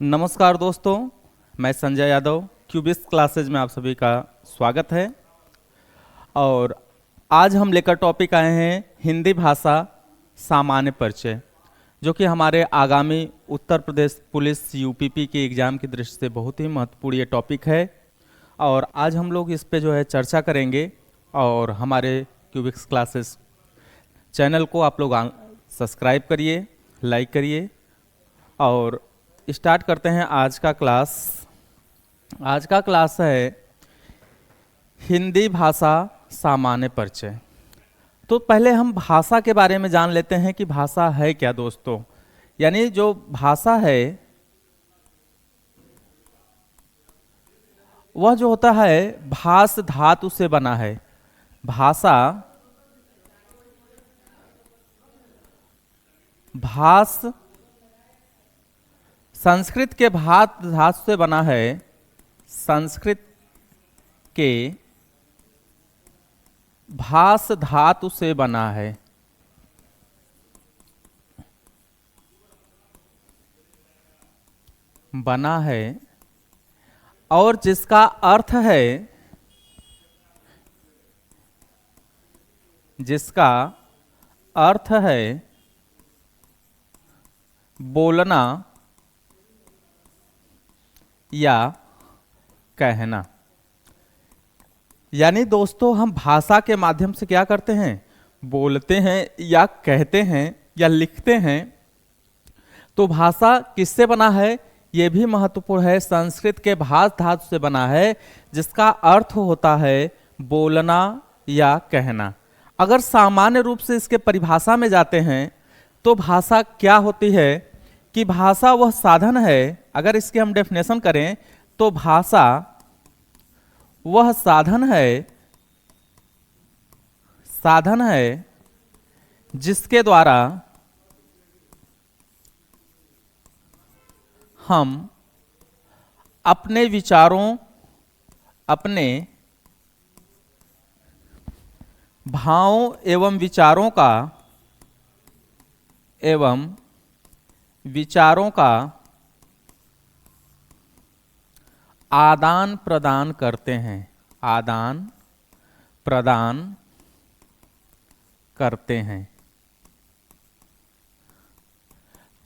नमस्कार दोस्तों, मैं संजय यादव। क्यूबिस क्लासेज में आप सभी का स्वागत है। और आज हम लेकर टॉपिक आए हैं हिंदी भाषा सामान्य परिचय, जो कि हमारे आगामी उत्तर प्रदेश पुलिस यूपीपी के एग्ज़ाम की दृष्टि से बहुत ही महत्वपूर्ण ये टॉपिक है। और आज हम लोग इस पे जो है चर्चा करेंगे। और हमारे क्यूबिक्स क्लासेस चैनल को आप लोग सब्सक्राइब करिए, लाइक करिए। और स्टार्ट करते हैं आज का क्लास। आज का क्लास है हिंदी भाषा सामान्य परिचय। तो पहले हम भाषा के बारे में जान लेते हैं कि भाषा है क्या दोस्तों। यानी जो भाषा है वह जो होता है भाष धातु से बना है। भाषा भाष संस्कृत के भात धातु से बना है। संस्कृत के भाष धातु से बना है। बना है और जिसका अर्थ है, जिसका अर्थ है बोलना या कहना। यानी दोस्तों हम भाषा के माध्यम से क्या करते हैं, बोलते हैं या कहते हैं या लिखते हैं। तो भाषा किससे बना है यह भी महत्वपूर्ण है। संस्कृत के भाष धातु से बना है, जिसका अर्थ होता है बोलना या कहना। अगर सामान्य रूप से इसके परिभाषा में जाते हैं तो भाषा क्या होती है कि भाषा वह साधन है। अगर इसकी हम डेफिनेशन करें तो भाषा वह साधन है जिसके द्वारा हम अपने विचारों, अपने भावों एवं विचारों का आदान प्रदान करते हैं। आदान प्रदान करते हैं।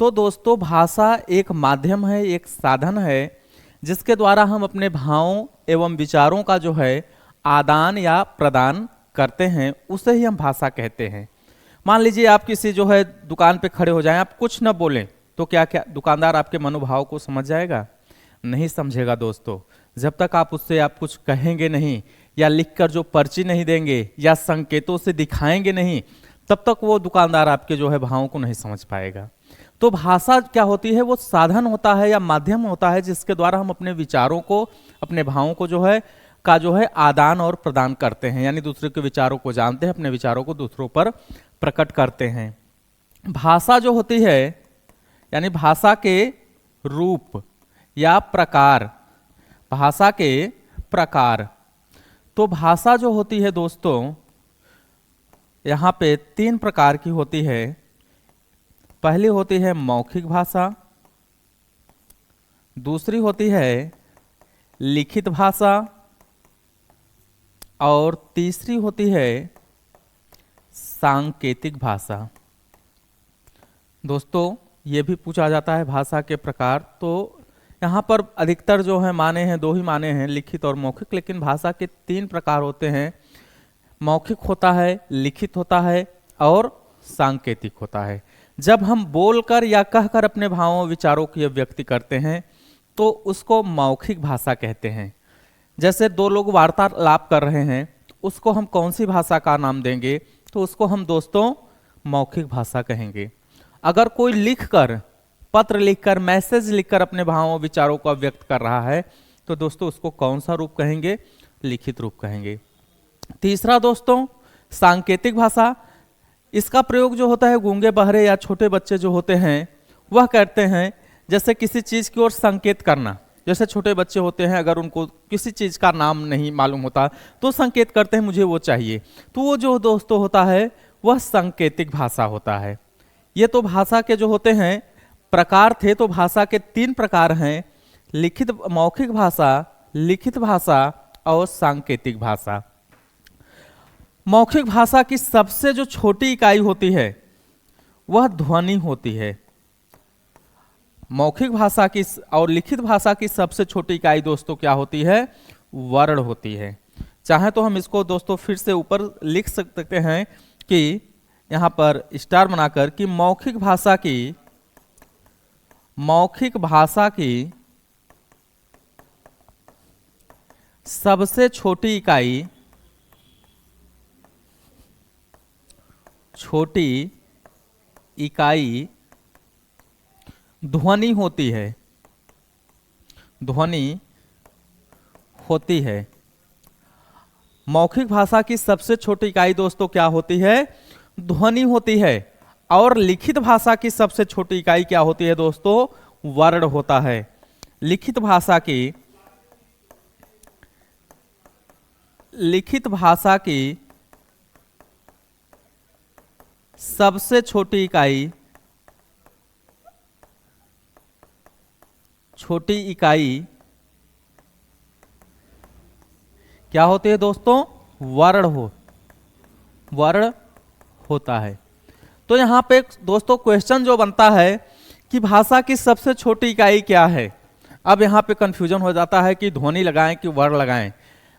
तो दोस्तों भाषा एक माध्यम है, एक साधन है जिसके द्वारा हम अपने भावों एवं विचारों का जो है आदान या प्रदान करते हैं, उसे ही हम भाषा कहते हैं। मान लीजिए आप किसी जो है दुकान पे खड़े हो जाएं, आप कुछ न बोलें तो क्या दुकानदार आपके मनोभाव को समझ जाएगा? नहीं समझेगा दोस्तों। जब तक आप उससे आप कुछ कहेंगे नहीं या लिखकर जो पर्ची नहीं देंगे या संकेतों से दिखाएंगे नहीं, तब तक वो दुकानदार आपके जो है भावों को नहीं समझ पाएगा। तो भाषा क्या होती है, वो साधन होता है या माध्यम होता है जिसके द्वारा हम अपने विचारों को, अपने भावों को जो है आदान और प्रदान करते हैं। यानी दूसरे के विचारों को जानते हैं, अपने विचारों को दूसरों पर प्रकट करते हैं। भाषा जो होती है यानी भाषा के रूप या प्रकार, भाषा के प्रकार। तो भाषा जो होती है दोस्तों यहाँ पे 3 प्रकार की होती है। पहली होती है मौखिक भाषा, दूसरी होती है लिखित भाषा और तीसरी होती है सांकेतिक भाषा। दोस्तों ये भी पूछा जाता है भाषा के प्रकार। तो यहाँ पर अधिकतर जो है माने हैं, 2 ही माने हैं, लिखित और मौखिक। लेकिन भाषा के 3 प्रकार होते हैं। मौखिक होता है, लिखित होता है और सांकेतिक होता है। जब हम बोलकर या कहकर अपने भावों विचारों की अभिव्यक्ति करते हैं तो उसको मौखिक भाषा कहते हैं। जैसे 2 लोग वार्तालाप कर रहे हैं, उसको हम कौन सी भाषा का नाम देंगे? तो उसको हम दोस्तों मौखिक भाषा कहेंगे। अगर कोई लिखकर, पत्र लिखकर, मैसेज लिखकर अपने भावों विचारों को व्यक्त कर रहा है तो दोस्तों उसको कौन सा रूप कहेंगे? लिखित रूप कहेंगे। तीसरा दोस्तों सांकेतिक भाषा। इसका प्रयोग जो होता है गूंगे बहरे या छोटे बच्चे जो होते हैं वह करते हैं। जैसे किसी चीज की ओर संकेत करना, जैसे छोटे बच्चे होते हैं, अगर उनको किसी चीज का नाम नहीं मालूम होता तो संकेत करते हैं मुझे वो चाहिए। तो वो जो दोस्तों होता है वह सांकेतिक भाषा होता है। ये तो भाषा के जो होते हैं प्रकार थे तो भाषा के 3 प्रकार हैं, लिखित मौखिक भाषा, लिखित भाषा और सांकेतिक भाषा। मौखिक भाषा की सबसे जो छोटी इकाई होती है वह ध्वनि होती है। मौखिक भाषा की और लिखित भाषा की सबसे छोटी इकाई दोस्तों क्या होती है? वर्ण होती है। चाहे तो हम इसको दोस्तों फिर से ऊपर लिख सकते हैं कि यहां पर स्टार बनाकर कि मौखिक भाषा की सबसे छोटी इकाई ध्वनि होती है, ध्वनि होती है। मौखिक भाषा की सबसे छोटी इकाई दोस्तों क्या होती है? ध्वनि होती है। और लिखित भाषा की सबसे छोटी इकाई क्या होती है दोस्तों? वर्ण होता है। लिखित भाषा की सबसे छोटी इकाई क्या होती है दोस्तों? वर्ण होता है। तो यहां पे दोस्तों क्वेश्चन जो बनता है कि भाषा की सबसे छोटी इकाई क्या है। अब यहां पे कंफ्यूजन हो जाता है कि ध्वनि लगाएं कि वर्ण लगाएं।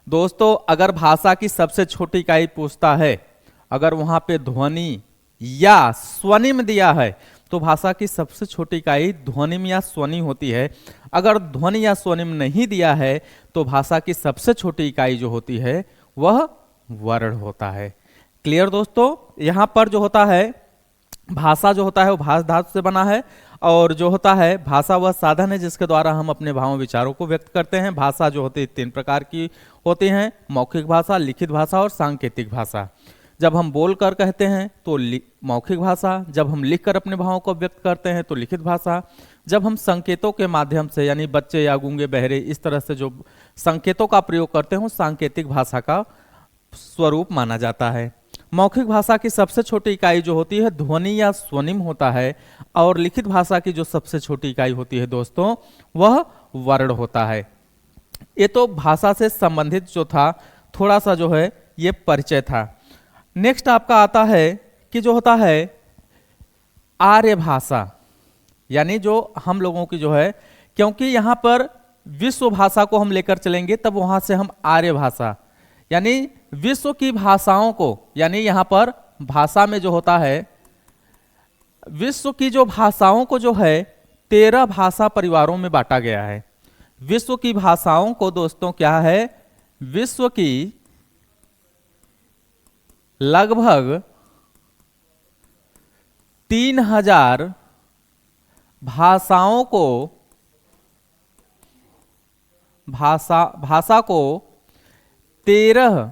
दोस्तों अगर भाषा की सबसे छोटी इकाई पूछता है, अगर वहां पे ध्वनि या स्वनिम दिया है तो भाषा की सबसे छोटी इकाई ध्वनिम या स्वनिम होती है। अगर ध्वनि या स्वनिम नहीं दिया है तो भाषा की सबसे छोटी इकाई जो होती है वह वर्ण होता है। क्लियर दोस्तों? यहां पर जो होता है भाषा जो होता है वो भाष धातु से बना है, और जो होता है भाषा वह साधन है जिसके द्वारा हम अपने भावों विचारों को व्यक्त करते हैं। भाषा जो होती है 3 प्रकार की होती हैं, मौखिक भाषा, लिखित भाषा और सांकेतिक भाषा। जब हम बोलकर कहते हैं तो मौखिक भाषा, जब हम लिखकर अपने भावों को व्यक्त करते हैं तो लिखित भाषा, जब हम संकेतों के माध्यम से यानी बच्चे या गूंगे बहरे इस तरह से जो संकेतों का प्रयोग करते हैं सांकेतिक भाषा का स्वरूप माना जाता है। मौखिक भाषा की सबसे छोटी इकाई जो होती है ध्वनि या स्वनिम होता है, और लिखित भाषा की जो सबसे छोटी इकाई होती है दोस्तों वह वर्ण होता है। ये तो भाषा से संबंधित जो था थोड़ा सा जो है ये परिचय था। नेक्स्ट आपका आता है कि जो होता है आर्य भाषा, यानी जो हम लोगों की जो है, क्योंकि यहां पर विश्व भाषा को हम लेकर चलेंगे तब वहां से हम आर्य भाषा यानी विश्व की भाषाओं को, यानी यहां पर भाषा में जो होता है विश्व की जो भाषाओं को जो है 13 भाषा परिवारों में बांटा गया है। विश्व की भाषाओं को दोस्तों क्या है? विश्व की लगभग 3000 भाषाओं को भाषा को 13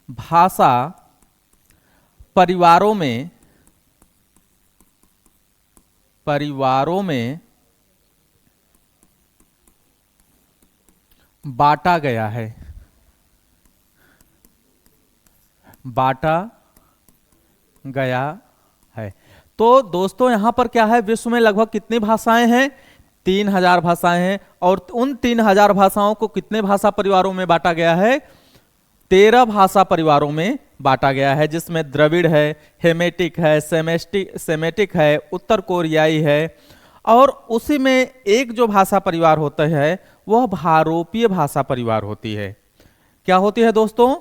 भाषा परिवारों में बांटा गया है। तो दोस्तों यहां पर क्या है, विश्व में लगभग कितनी भाषाएं हैं? 3000 भाषाएं हैं, और उन 3000 भाषाओं को कितने भाषा परिवारों में बांटा गया है? 13 भाषा परिवारों में बांटा गया है, जिसमें द्रविड़ है, हेमेटिक है, सेमेटिक है, उत्तर कोरियाई है, और उसी में एक जो भाषा परिवार होता है वह भारोपीय भाषा परिवार होती है। क्या होती है दोस्तों?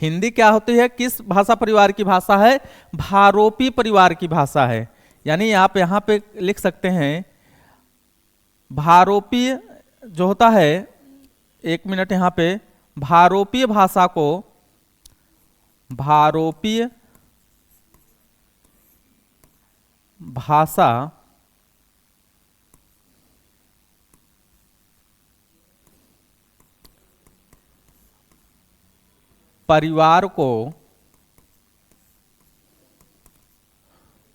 हिंदी क्या होती है? किस भाषा परिवार की भाषा है? भारोपीय परिवार की भाषा है। यानी आप यहां पे लिख सकते हैं भारोपीय जो होता है, 1 मिनट यहां पे, भारोपीय भाषा को भारोपीय भाषा परिवार को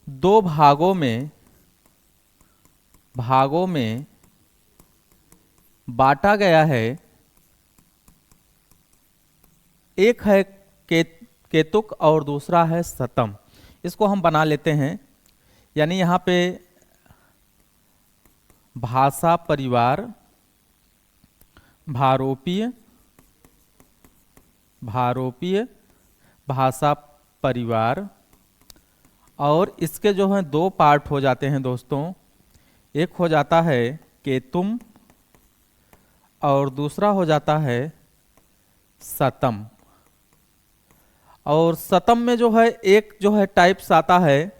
2 भागों में बांटा गया है। एक है केतुक और दूसरा है शतम। इसको हम बना लेते हैं, यानी यहाँ पे भाषा परिवार, भारोपीय, भारोपीय भाषा परिवार। और इसके जो हैं दो पार्ट हो जाते हैं दोस्तों, एक हो जाता है केतुम और दूसरा हो जाता है सतम। और सतम में जो है एक जो है टाइप्स आता है,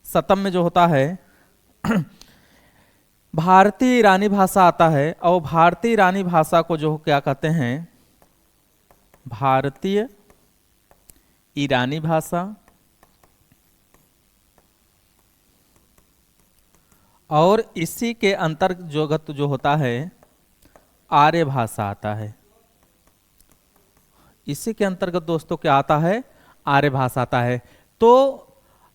सतम में जो होता है भारतीय ईरानी भाषा आता है। और भारतीय ईरानी भाषा को जो क्या कहते हैं, भारतीय ईरानी भाषा। और इसी के अंतर्गत जो होता है आर्य भाषा आता है। इसी के अंतर्गत दोस्तों क्या आता है, आर्य भाषा आता है। तो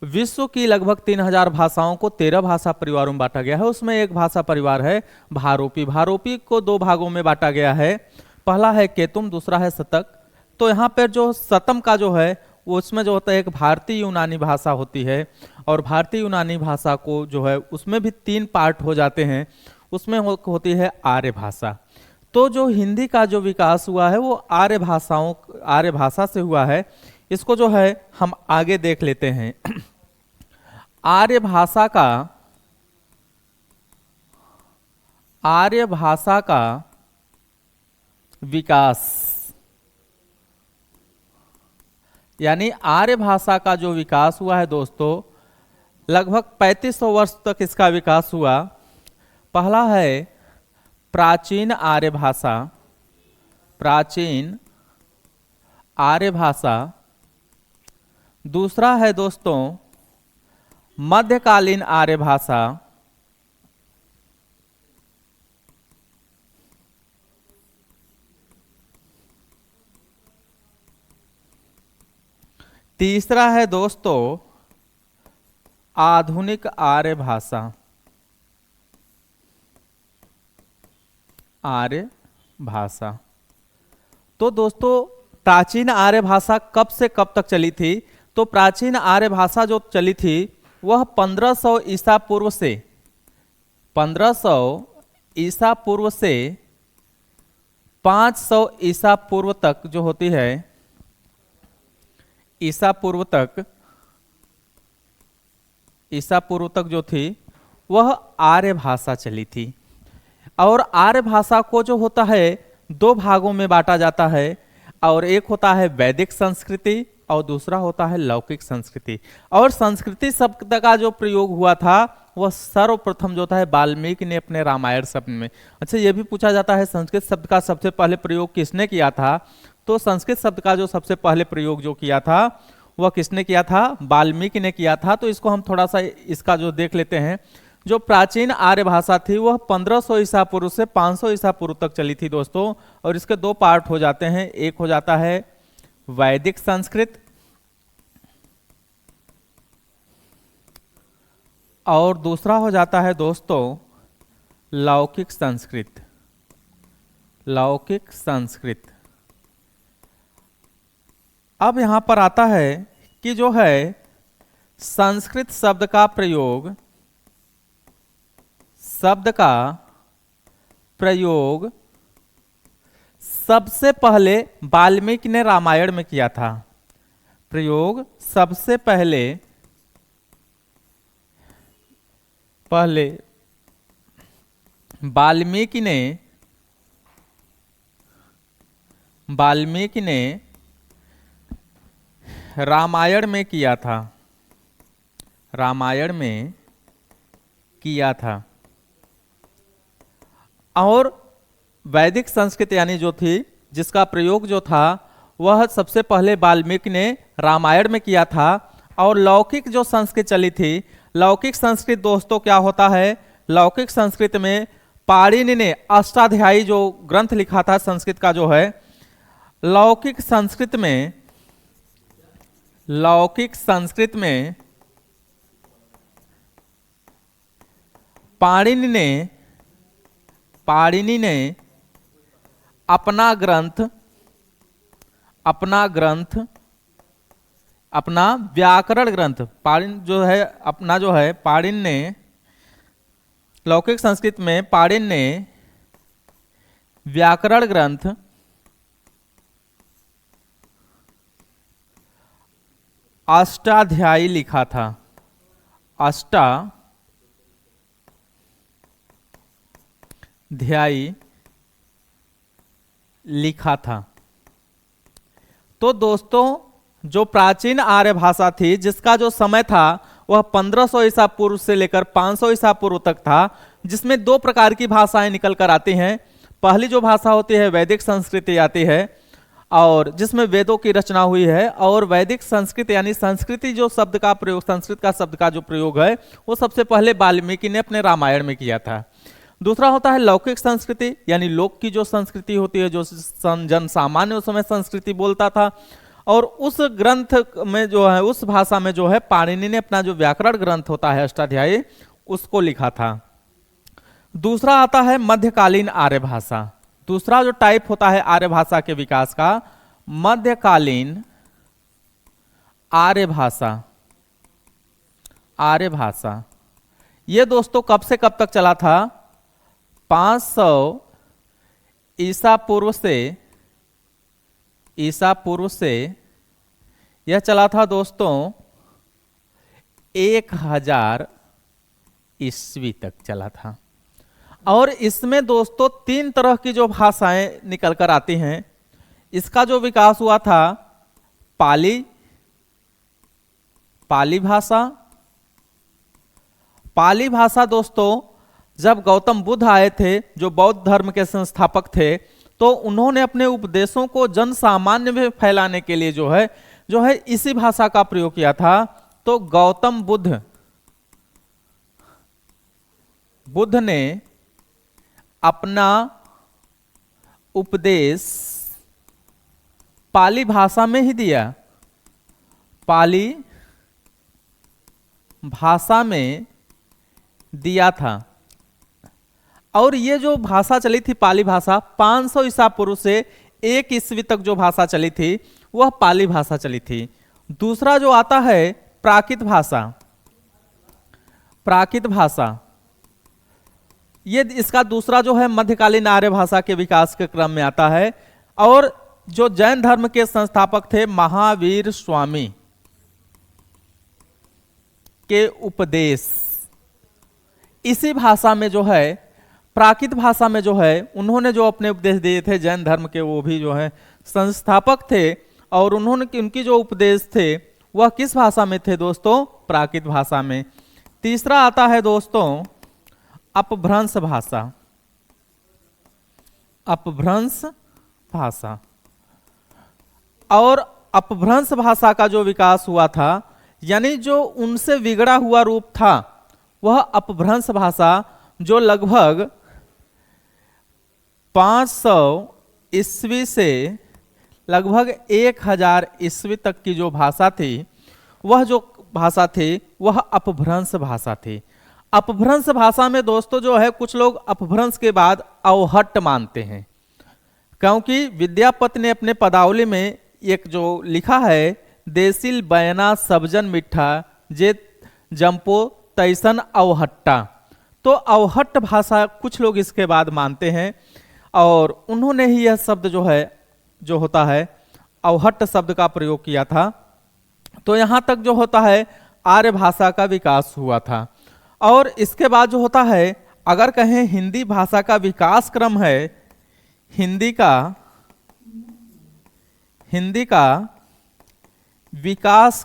विश्व की लगभग 3000 भाषाओं को 13 भाषा परिवारों में बांटा गया है। उसमें एक भाषा परिवार है भारोपी। भारोपी को दो भागों में बांटा गया है, पहला है केतुम, दूसरा है शतक। तो यहाँ पर जो सतम का जो है वो उसमें जो होता है एक भारतीय यूनानी भाषा होती है। और भारतीय यूनानी भाषा को जो है उसमें भी 3 पार्ट हो जाते हैं, उसमें होती है आर्य भाषा। तो जो हिंदी का जो विकास हुआ है वो आर्य भाषा से हुआ है। इसको जो है हम आगे देख लेते हैं। आर्य भाषा का विकास, यानी आर्य भाषा का जो विकास हुआ है दोस्तों, लगभग 3500 वर्ष तक इसका विकास हुआ। पहला है प्राचीन आर्य भाषा, प्राचीन आर्य भाषा। दूसरा है दोस्तों मध्यकालीन आर्य भाषा। तीसरा है दोस्तों आधुनिक आर्य भाषा, आर्य भाषा। तो दोस्तों प्राचीन आर्य भाषा कब से कब तक चली थी? तो प्राचीन आर्य भाषा जो चली थी वह 1500 ईसा पूर्व से 1500 ईसा पूर्व से 500 ईसा पूर्व तक जो होती है, ईसा पूर्व तक जो थी वह आर्य भाषा चली थी। और आर्य भाषा को जो होता है 2 भागों में बांटा जाता है। और एक होता है वैदिक संस्कृति और दूसरा होता है लौकिक संस्कृति। और संस्कृति शब्द का जो प्रयोग हुआ था वह सर्वप्रथम जो था है वाल्मीकि ने अपने रामायण शब्द में। अच्छा, यह भी पूछा जाता है संस्कृत शब्द का सबसे पहले प्रयोग किसने किया था? तो संस्कृत शब्द का जो सबसे पहले प्रयोग जो किया था वह किसने किया था? वाल्मीकि ने किया था। तो इसको हम थोड़ा सा इसका जो देख लेते हैं। जो प्राचीन आर्य भाषा थी वह 1500 ईसा पूर्व से 500 ईसा पूर्व तक चली थी दोस्तों। और इसके 2 पार्ट हो जाते हैं, एक हो जाता है वैदिक संस्कृत और दूसरा हो जाता है दोस्तों लौकिक संस्कृत, लौकिक संस्कृत। अब यहां पर आता है कि जो है संस्कृत शब्द का प्रयोग सबसे पहले वाल्मीकि ने रामायण में किया था। प्रयोग सबसे पहले वाल्मीकि ने रामायण में किया था, रामायण में किया था। और वैदिक संस्कृत यानी जो थी जिसका प्रयोग जो था वह सबसे पहले वाल्मीकि ने रामायण में किया था। और लौकिक जो संस्कृत चली थी, लौकिक संस्कृत दोस्तों क्या होता है? लौकिक संस्कृत में पाणिनि ने अष्टाध्यायी जो ग्रंथ लिखा था संस्कृत का जो है, लौकिक संस्कृत में पाणिनि ने अपना व्याकरण ग्रंथ पाणिनि ने लौकिक संस्कृत में पाणिनि ने व्याकरण ग्रंथ अष्टाध्यायी लिखा था। अष्टाध्यायी लिखा था। तो दोस्तों जो प्राचीन आर्य भाषा थी, जिसका जो समय था वह 1500 ईसा पूर्व से लेकर 500 ईसा पूर्व तक था, जिसमें दो प्रकार की भाषाएं निकल कर आती हैं। पहली जो भाषा होती है वैदिक संस्कृति आती है, और जिसमें वेदों की रचना हुई है। और वैदिक संस्कृत यानी संस्कृति जो शब्द का प्रयोग, संस्कृत का शब्द का जो प्रयोग है, वो सबसे पहले वाल्मीकि ने अपने रामायण में किया था। दूसरा होता है लौकिक संस्कृति, यानी लोक की जो संस्कृति होती है, जो जन सामान्य उस समय संस्कृति बोलता था। और उस ग्रंथ में जो है, उस भाषा में जो है पाणिनि ने अपना जो व्याकरण ग्रंथ होता है अष्टाध्यायी, उसको लिखा था। दूसरा आता है मध्यकालीन आर्य भाषा। दूसरा जो टाइप होता है आर्य भाषा के विकास का, मध्यकालीन आर्य भाषा। आर्य भाषा ये दोस्तों कब से कब तक चला था? 500 ईसा पूर्व से यह चला था दोस्तों 1000 ईस्वी तक चला था। और इसमें दोस्तों 3 तरह की जो भाषाएं निकल कर आती हैं। इसका जो विकास हुआ था पाली भाषा। पाली भाषा दोस्तों जब गौतम बुद्ध आए थे, जो बौद्ध धर्म के संस्थापक थे, तो उन्होंने अपने उपदेशों को जन सामान्य में फैलाने के लिए जो है इसी भाषा का प्रयोग किया था। तो गौतम बुद्ध ने अपना उपदेश पाली भाषा में ही दिया। पाली भाषा में दिया था। और ये जो भाषा चली थी पाली भाषा, 500 ईसा पूर्व से 1 ईस्वी तक जो भाषा चली थी वह पाली भाषा चली थी। दूसरा जो आता है प्राकृत भाषा, ये इसका दूसरा जो है मध्यकालीन आर्य भाषा के विकास के क्रम में आता है। और जो जैन धर्म के संस्थापक थे महावीर स्वामी के उपदेश, इसी भाषा में जो है, प्राकृत भाषा में जो है, उन्होंने जो अपने उपदेश दिए थे जैन धर्म के, वो भी जो है संस्थापक थे। और उन्होंने उनकी जो उपदेश थे वह किस भाषा में थे दोस्तों? प्राकृत भाषा में। तीसरा आता है दोस्तों अपभ्रंश भाषा। और अपभ्रंश भाषा का जो विकास हुआ था, यानी जो उनसे बिगड़ा हुआ रूप था, वह अपभ्रंश भाषा, जो लगभग 500 ईस्वी से लगभग 1000 ईस्वी तक की जो भाषा थी, वह जो भाषा थी वह अपभ्रंश भाषा थी। अपभ्रंश भाषा में दोस्तों जो है, कुछ लोग अपभ्रंश के बाद अवहट्ट मानते हैं, क्योंकि विद्यापति ने अपने पदावली में एक जो लिखा है, देसिल बयना सबजन मिठा जे जंपो तैसन अवहट्टा। तो अवहट्ट भाषा कुछ लोग इसके बाद मानते हैं, और उन्होंने ही यह शब्द जो होता है अवहट्ट शब्द का प्रयोग किया था। तो यहाँ तक जो होता है आर्य भाषा का विकास हुआ था। और इसके बाद जो होता है, अगर कहें हिंदी भाषा का विकास क्रम है, हिंदी का विकास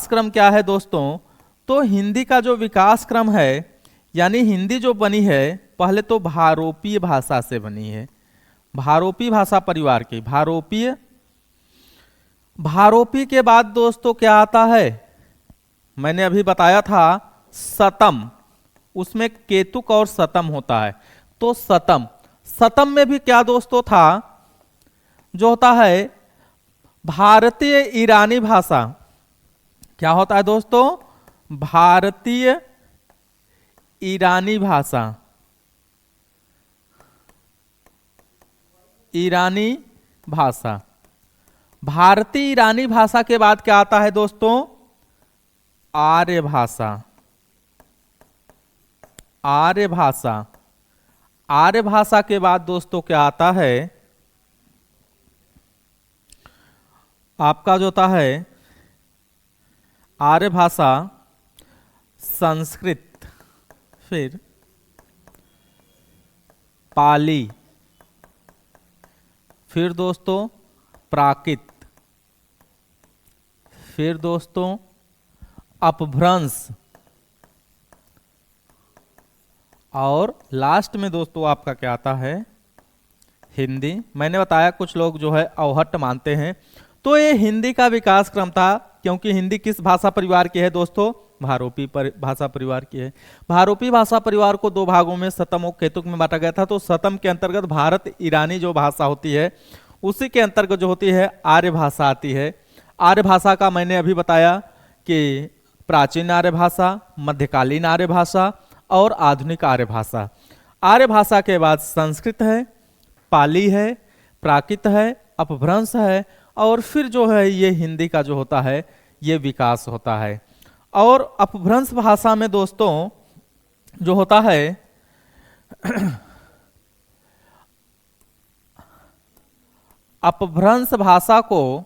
क्रम क्या है दोस्तों? तो हिंदी का जो विकास क्रम है, यानी हिंदी जो बनी है पहले तो भारोपीय भाषा से बनी है, भारोपी भाषा परिवार की। भारोपी के बाद दोस्तों क्या आता है? मैंने अभी बताया था सतम, उसमें केतुक और सतम होता है। तो सतम में भी क्या दोस्तों था, जो होता है भारतीय ईरानी भाषा। क्या होता है दोस्तों? भारतीय ईरानी भाषा। भारतीय ईरानी भाषा के बाद क्या आता है दोस्तों? आर्य भाषा। आर्य भाषा। आर्य भाषा के बाद दोस्तों क्या आता है, आपका जो होता है आर्य भाषा, संस्कृत, फिर पाली, फिर दोस्तों प्राकृत, फिर दोस्तों अपभ्रंश, और लास्ट में दोस्तों आपका क्या आता है, हिंदी। मैंने बताया कुछ लोग जो है अवहट्ट मानते हैं, तो ये हिंदी का विकास क्रम था, क्योंकि हिंदी किस भाषा परिवार की है दोस्तों, भारोपी भाषा परिवार की है। भारोपी भाषा परिवार को दो भागों में शतम और केतुक में बांटा गया था। तो शतम के अंतर्गत भारत ईरानी जो भाषा होती है उसी के अंतर्गत जो होती है आर्य भाषा आती है। आर्य भाषा का मैंने अभी बताया कि प्राचीन आर्य भाषा, मध्यकालीन आर्य भाषा और आधुनिक आर्य भाषा। आर्य भाषा के बाद संस्कृत है, पाली है, प्राकृत है, अपभ्रंश है, और फिर जो है ये हिंदी का जो होता है ये विकास होता है। और अपभ्रंश भाषा में दोस्तों जो होता है अपभ्रंश भाषा को,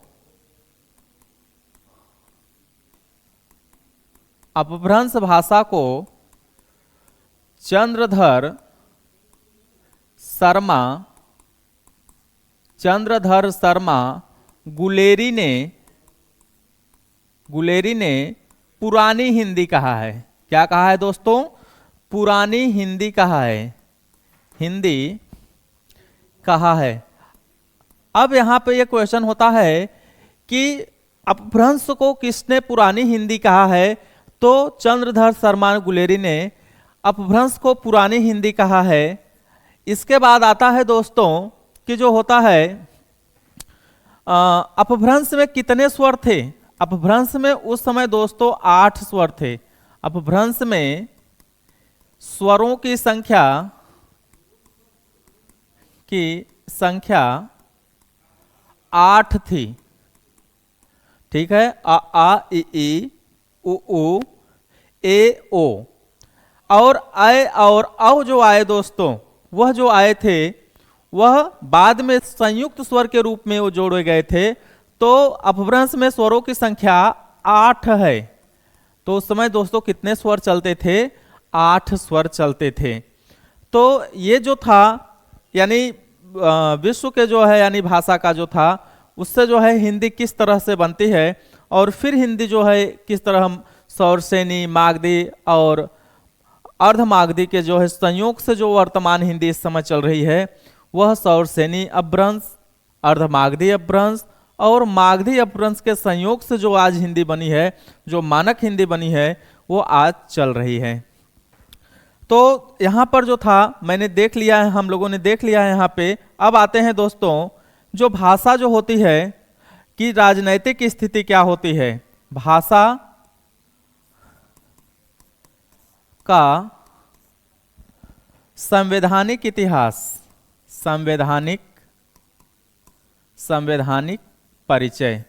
अपभ्रंश भाषा को चंद्रधर शर्मा गुलेरी ने पुरानी हिंदी कहा है। क्या कहा है दोस्तों, पुरानी हिंदी कहा है, हिंदी कहा है। अब यहां पे ये क्वेश्चन होता है कि अपभ्रंश को किसने पुरानी हिंदी कहा है, तो चंद्रधर शर्मा गुलेरी ने अपभ्रंश को पुरानी हिंदी कहा है। इसके बाद आता है दोस्तों कि जो होता है अपभ्रंश में कितने स्वर थे। अपभ्रंश में उस समय दोस्तों 8 स्वर थे। अपभ्रंश में स्वरों की संख्या 8 थी। ठीक है, अ आ इ ई उ ऊ ए ओ, और अ और औ जो आए दोस्तों, वह जो आए थे वह बाद में संयुक्त स्वर के रूप में वो जोड़े गए थे। तो अपभ्रंश में स्वरों की संख्या 8 है। तो उस समय दोस्तों कितने स्वर चलते थे, 8 स्वर चलते थे। तो ये जो था यानी विश्व के जो है यानी भाषा का जो था, उससे जो है हिंदी किस तरह से बनती है, और फिर हिंदी जो है किस तरह हम सौरसेनी, मागधी और अर्धमागधी के जो है संयोग से जो वर्तमान हिंदी इस समय चल रही है, वह सौरसेनी अपभ्रंश, अर्धमागधी अपभ्रंश और मागधी अपभ्रंश के संयोग से जो आज हिंदी बनी है, जो मानक हिंदी बनी है, वो आज चल रही है। तो यहाँ पर जो था मैंने देख लिया है, हम लोगों ने देख लिया है यहाँ पे। अब आते हैं दोस्तों, जो भाषा जो होती है कि राजनैतिक स्थिति क्या होती है। भाषा का संवैधानिक इतिहास, संवैधानिक परिचय,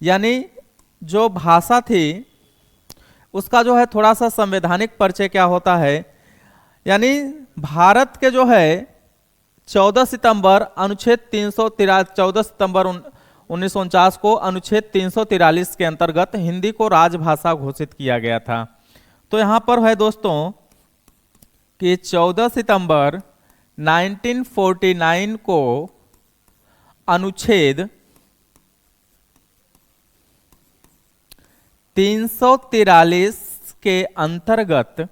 यानी जो भाषा थी उसका जो है थोड़ा सा संवैधानिक परिचय क्या होता है। यानी भारत के जो है 14 सितंबर 1949 को अनुच्छेद 343 के अंतर्गत हिंदी को राजभाषा घोषित किया गया था। तो यहाँ पर है दोस्तों कि 14 सितंबर 1949 को अनुच्छेद 343 के अंतर्गत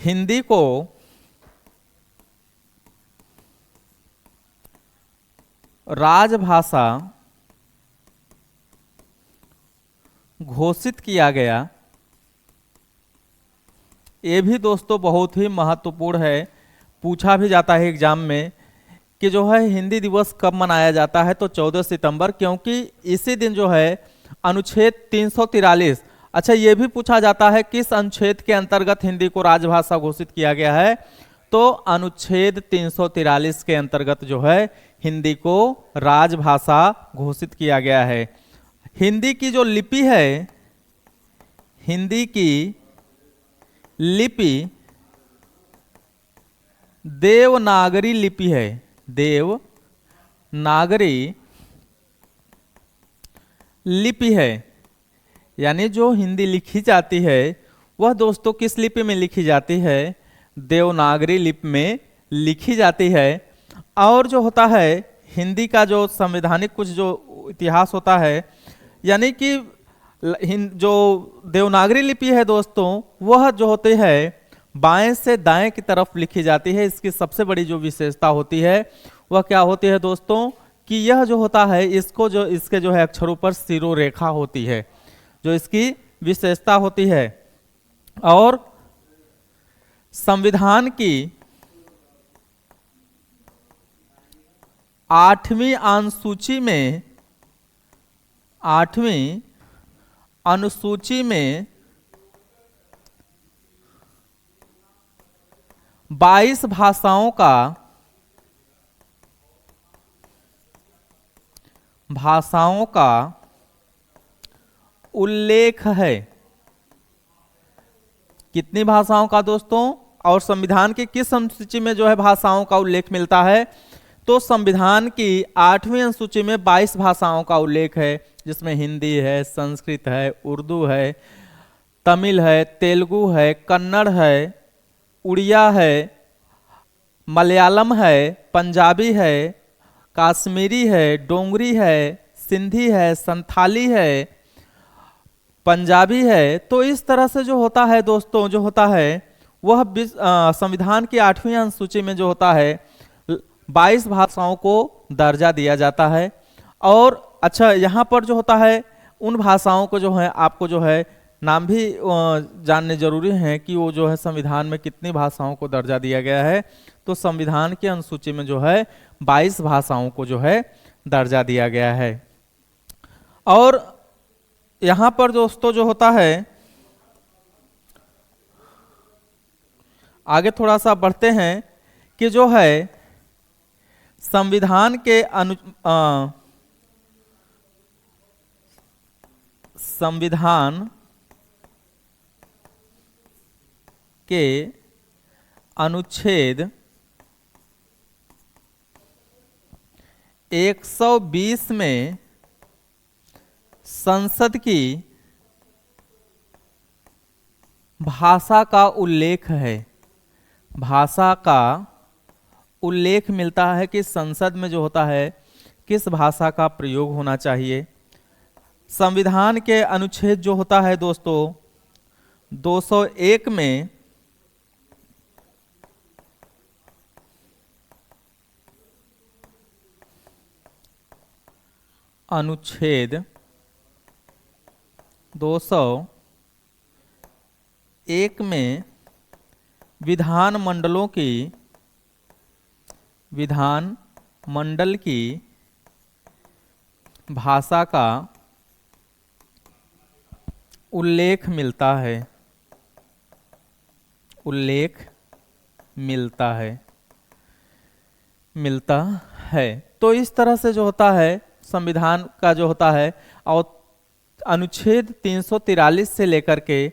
हिंदी को राजभाषा घोषित किया गया। ये भी दोस्तों बहुत ही महत्वपूर्ण है, पूछा भी जाता है एग्जाम में कि जो है हिंदी दिवस कब मनाया जाता है, तो 14 सितंबर, क्योंकि इसी दिन जो है अनुच्छेद 343, अच्छा ये भी पूछा जाता है किस अनुच्छेद के अंतर्गत हिंदी को राजभाषा घोषित किया गया है, तो अनुच्छेद 343 के अंतर्गत जो है हिंदी को राजभाषा घोषित किया गया है। हिंदी की जो लिपि है, हिंदी की लिपि देवनागरी लिपि है। देवनागरी लिपि है, यानी जो हिंदी लिखी जाती है वह दोस्तों किस लिपि में लिखी जाती है? देवनागरी लिपि में लिखी जाती है। और जो होता है हिंदी का जो संवैधानिक कुछ जो इतिहास होता है, यानी कि जो देवनागरी लिपि है दोस्तों, वह जो होती है बाएं से दाएं की तरफ लिखी जाती है। इसकी सबसे बड़ी जो विशेषता होती है वह क्या होती है दोस्तों, कि यह जो होता है इसके जो है अक्षरों पर शिरोरेखा होती है, जो इसकी विशेषता होती है। और संविधान की 8वीं अनुसूची में 22 भाषाओं का उल्लेख है। कितनी भाषाओं का दोस्तों? और संविधान की किस अनुसूची में जो है भाषाओं का उल्लेख मिलता है? तो संविधान की 8वीं अनुसूची में 22 भाषाओं का उल्लेख है, जिसमें हिंदी है, संस्कृत है, उर्दू है, तमिल है, तेलुगु है, कन्नड़ है, उड़िया है, मलयालम है, पंजाबी है, काश्मीरी है, डोंगरी है, सिंधी है, संथाली है, पंजाबी है। तो इस तरह से जो होता है दोस्तों, जो होता है वह संविधान की 8वीं अनुसूची में जो होता है 22 भाषाओं को दर्जा दिया जाता है। और अच्छा, यहाँ पर जो होता है उन भाषाओं को जो है आपको जो है नाम भी जानने जरूरी है कि वो जो है संविधान में कितनी भाषाओं को दर्जा दिया गया है। तो संविधान की अनुसूची में जो है 22 भाषाओं को जो है दर्जा दिया गया है। और यहाँ पर दोस्तों जो होता है, आगे थोड़ा सा बढ़ते हैं कि जो है संविधान के संविधान के अनुच्छेद 120 में संसद की भाषा का उल्लेख है। भाषा का उल्लेख मिलता है कि संसद में जो होता है किस भाषा का प्रयोग होना चाहिए। संविधान के अनुच्छेद जो होता है दोस्तों 201 में अनुच्छेद 201 में विधानमंडल की भाषा का उल्लेख मिलता है। तो इस तरह से जो होता है संविधान का जो होता है, और अनुच्छेद 343 से लेकर के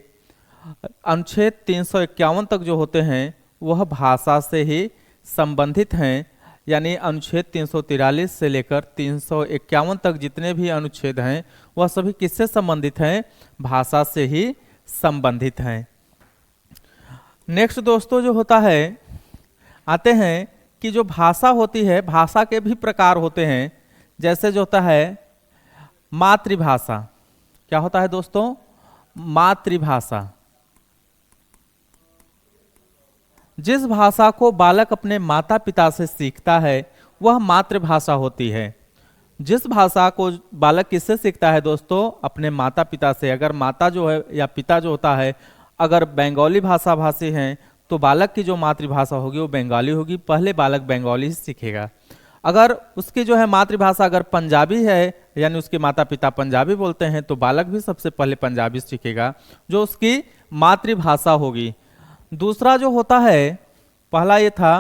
अनुच्छेद 351 तक जो होते हैं वह भाषा से ही संबंधित हैं। यानी अनुच्छेद 343 से लेकर 351 तक जितने भी अनुच्छेद हैं वह सभी किससे संबंधित हैं? भाषा से ही संबंधित हैं। नेक्स्ट दोस्तों जो होता है, आते हैं कि जो भाषा होती है, भाषा के भी प्रकार होते हैं। जैसे जो होता है मातृभाषा। क्या होता है दोस्तों? मातृभाषा। जिस भाषा को बालक अपने माता पिता से सीखता है वह मातृभाषा होती है। जिस भाषा को बालक किससे सीखता है दोस्तों? अपने माता पिता से। अगर माता जो है या पिता जो होता है अगर बंगाली भाषा भाषी हैं तो बालक की जो मातृभाषा होगी वो बंगाली होगी। पहले बालक बंगाली ही सीखेगा। अगर उसकी जो है मातृभाषा अगर पंजाबी है, यानी उसके माता पिता पंजाबी बोलते हैं, तो बालक भी सबसे पहले पंजाबी सीखेगा, जो उसकी मातृभाषा होगी। दूसरा जो होता है पहला ये था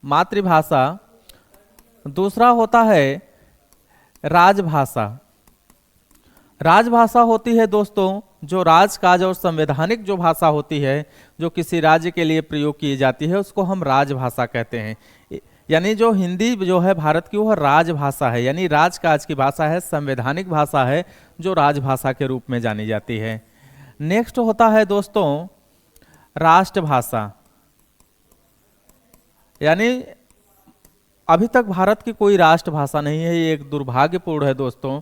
मातृभाषा, दूसरा होता है राजभाषा। राजभाषा होती है दोस्तों जो राजकाज और संवैधानिक जो भाषा होती है, जो किसी राज्य के लिए प्रयोग की जाती है, उसको हम राजभाषा कहते हैं। यानी जो हिंदी जो है भारत की, वह राजभाषा है, यानी राजकाज की भाषा है, संवैधानिक भाषा है, जो राजभाषा के रूप में जानी जाती है। नेक्स्ट होता है दोस्तों राष्ट्रभाषा। यानी अभी तक भारत की कोई राष्ट्रभाषा नहीं है, ये एक दुर्भाग्यपूर्ण है दोस्तों।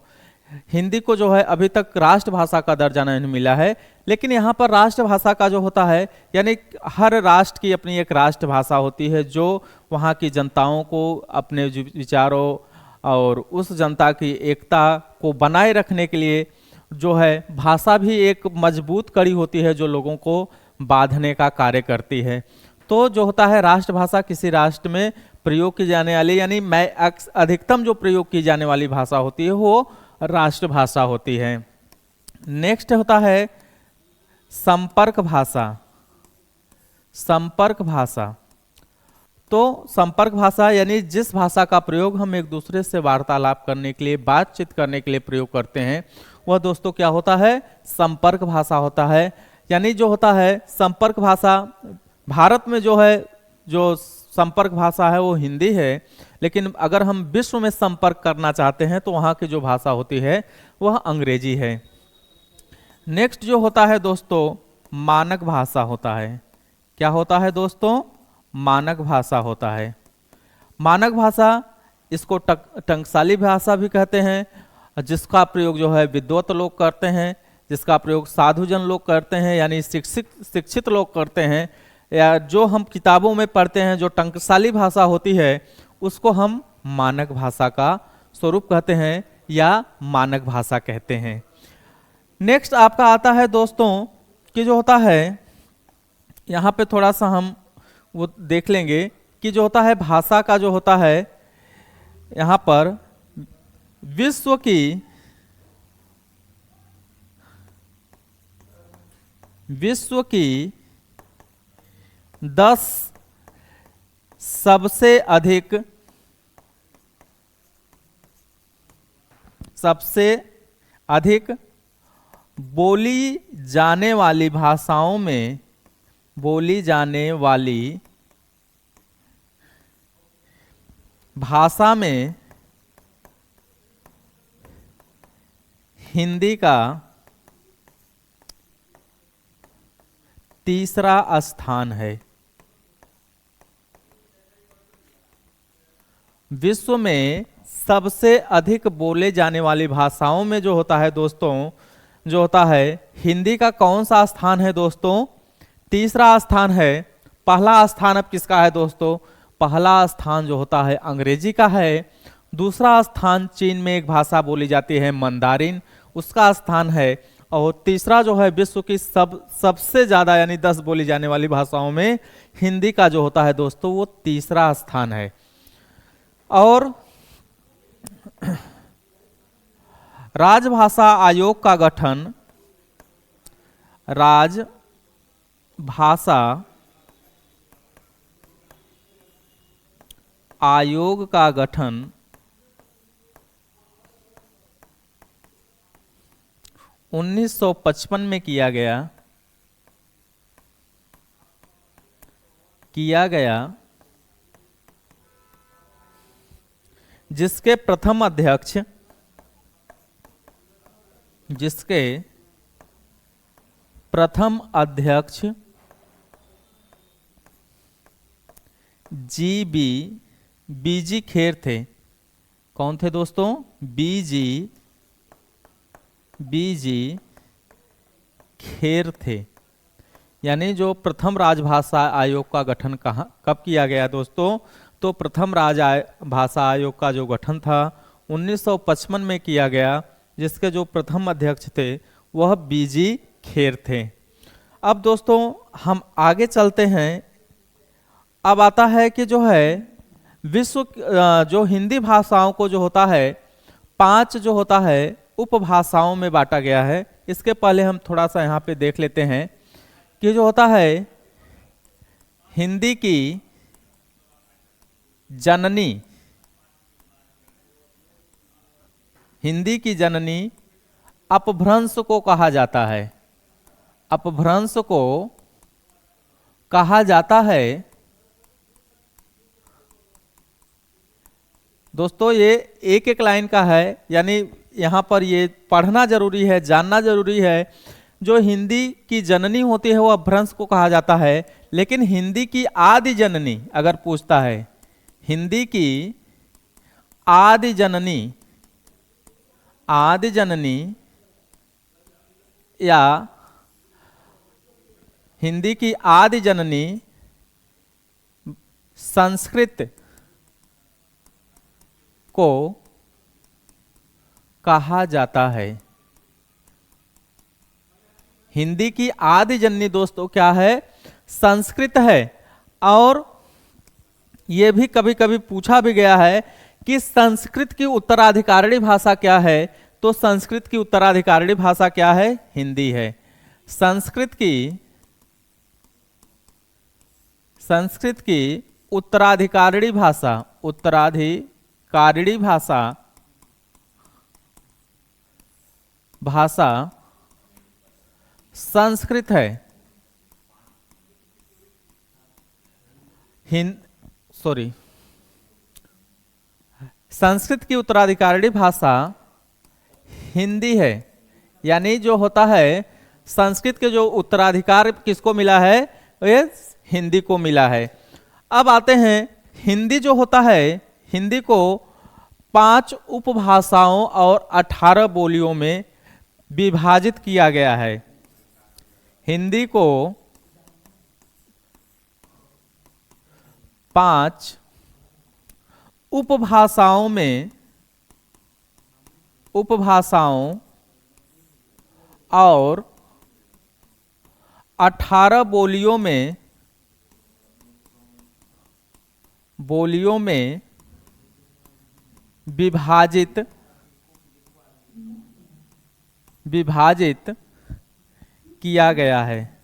हिंदी को जो है अभी तक राष्ट्रभाषा का दर्जा नहीं मिला है, लेकिन यहाँ पर राष्ट्रभाषा का जो होता है, यानी हर राष्ट्र की अपनी एक राष्ट्रभाषा होती है, जो वहाँ की जनताओं को अपने विचारों और उस जनता की एकता को बनाए रखने के लिए जो है भाषा भी एक मजबूत कड़ी होती है, जो लोगों को बांधने का कार्य करती है। तो जो होता है राष्ट्रभाषा किसी राष्ट्र में प्रयोग की जाने वाली, यानी अधिकतम जो प्रयोग की जाने वाली भाषा होती है वो राष्ट्रभाषा होती है। नेक्स्ट होता है संपर्क भाषा। संपर्क भाषा, तो संपर्क भाषा यानी जिस भाषा का प्रयोग हम एक दूसरे से वार्तालाप करने के लिए, बातचीत करने के लिए प्रयोग करते हैं, वह दोस्तों क्या होता है, संपर्क भाषा होता है। यानी जो होता है संपर्क भाषा, भारत में जो है जो संपर्क भाषा है वो हिंदी है, लेकिन अगर हम विश्व में संपर्क करना चाहते हैं तो वहाँ की जो भाषा होती है वह अंग्रेजी है। नेक्स्ट जो होता है दोस्तों मानक भाषा होता है। क्या होता है दोस्तों, मानक भाषा होता है। मानक भाषा, इसको टंकसाली भाषा भी कहते हैं, जिसका प्रयोग जो है विद्वत लोग करते हैं, जिसका प्रयोग साधुजन लोग करते हैं, यानी शिक्षित लोग करते हैं, या जो हम किताबों में पढ़ते हैं जो टंकसाली भाषा होती है उसको हम मानक भाषा का स्वरूप कहते हैं या मानक भाषा कहते हैं। नेक्स्ट आपका आता है दोस्तों कि जो होता है, यहाँ पे थोड़ा सा हम वो देख लेंगे कि जो होता है भाषा का जो होता है, यहाँ पर विश्व की 10 सबसे अधिक बोली जाने वाली भाषाओं में बोली जाने वाली भाषा में हिंदी का तीसरा स्थान है। विश्व में सबसे अधिक बोले जाने वाली भाषाओं में जो होता है दोस्तों, जो होता है हिंदी का कौन सा स्थान है दोस्तों, तीसरा स्थान है। पहला स्थान अब किसका है दोस्तों, पहला स्थान जो होता है अंग्रेजी का है। दूसरा स्थान चीन में एक भाषा बोली जाती है मंदारिन, उसका स्थान है। और तीसरा जो है विश्व की सबसे ज्यादा यानी 10 बोली जाने वाली भाषाओं में हिंदी का जो होता है दोस्तों वो तीसरा स्थान है। और राजभाषा आयोग का गठन, राजभाषा आयोग का गठन 1955 में किया गया, जिसके प्रथम अध्यक्ष बीजी खेर थे। कौन थे दोस्तों, बीजी खेर थे। यानी जो प्रथम राजभाषा आयोग का गठन कब किया गया दोस्तों, तो प्रथम भाषा आयोग का जो गठन था 1955 में किया गया, जिसके जो प्रथम अध्यक्ष थे वह बीजी खेर थे। अब दोस्तों हम आगे चलते हैं। अब आता है कि जो है विश्व जो हिंदी भाषाओं को जो होता है 5 जो होता है उपभाषाओं में बांटा गया है। इसके पहले हम थोड़ा सा यहाँ पे देख लेते हैं कि जो होता है हिंदी की जननी, हिंदी की जननी अपभ्रंश को कहा जाता है। अपभ्रंश को कहा जाता है। दोस्तों ये एक एक लाइन का है, यानी यहाँ पर ये पढ़ना जरूरी है, जानना जरूरी है। जो हिंदी की जननी होती है वो अपभ्रंश को कहा जाता है, लेकिन हिंदी की आदि जननी अगर पूछता है, हिंदी की आदि जननी, आदि जननी या हिंदी की आदि जननी संस्कृत को कहा जाता है। हिंदी की आदि जननी दोस्तों क्या है? संस्कृत है। और यह भी कभी कभी पूछा भी गया है कि संस्कृत की उत्तराधिकारी भाषा क्या है, तो संस्कृत की उत्तराधिकारी भाषा क्या है? हिंदी है। संस्कृत की उत्तराधिकारी भाषा, उत्तराधिकारी भाषा संस्कृत है। संस्कृत की उत्तराधिकारी भाषा हिंदी है। यानी जो होता है संस्कृत के जो उत्तराधिकार किसको मिला है? ये हिंदी को मिला है। अब आते हैं हिंदी जो होता है, हिंदी को 5 उपभाषाओं और 18 बोलियों में विभाजित किया गया है। हिंदी को 5 उपभाषाओं और 18 बोलियों में विभाजित किया गया है।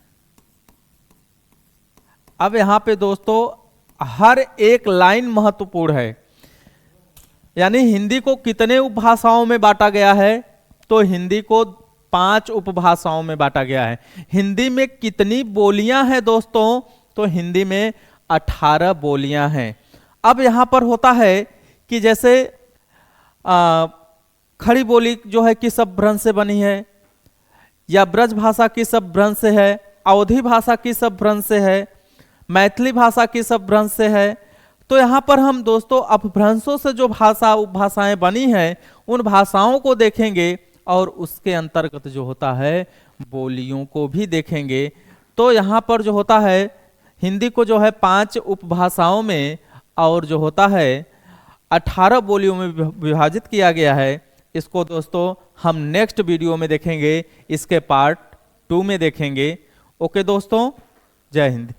अब यहां पे दोस्तों हर एक लाइन महत्वपूर्ण है। यानी हिंदी को कितने उपभाषाओं में बांटा गया है? तो हिंदी को 5 उपभाषाओं में बांटा गया है। हिंदी में कितनी बोलियां हैं दोस्तों? तो हिंदी में 18 बोलियां हैं। अब यहां पर होता है कि जैसे खड़ी बोली जो है किस अपभ्रंश से बनी है, या ब्रज भाषा किस अपभ्रंश से है, अवधी भाषा किस अपभ्रंश से है, मैथिली भाषा किस अपभ्रंश से है। तो यहाँ पर हम दोस्तों अपभ्रंशों से जो उपभाषाएं बनी हैं उन भाषाओं को देखेंगे और उसके अंतर्गत जो होता है बोलियों को भी देखेंगे। तो यहाँ पर जो होता है हिंदी को जो है 5 उपभाषाओं में और जो होता है 18 बोलियों में विभाजित किया गया है। इसको दोस्तों हम नेक्स्ट वीडियो में देखेंगे, इसके पार्ट 2 में देखेंगे। ओके दोस्तों, जय हिंद।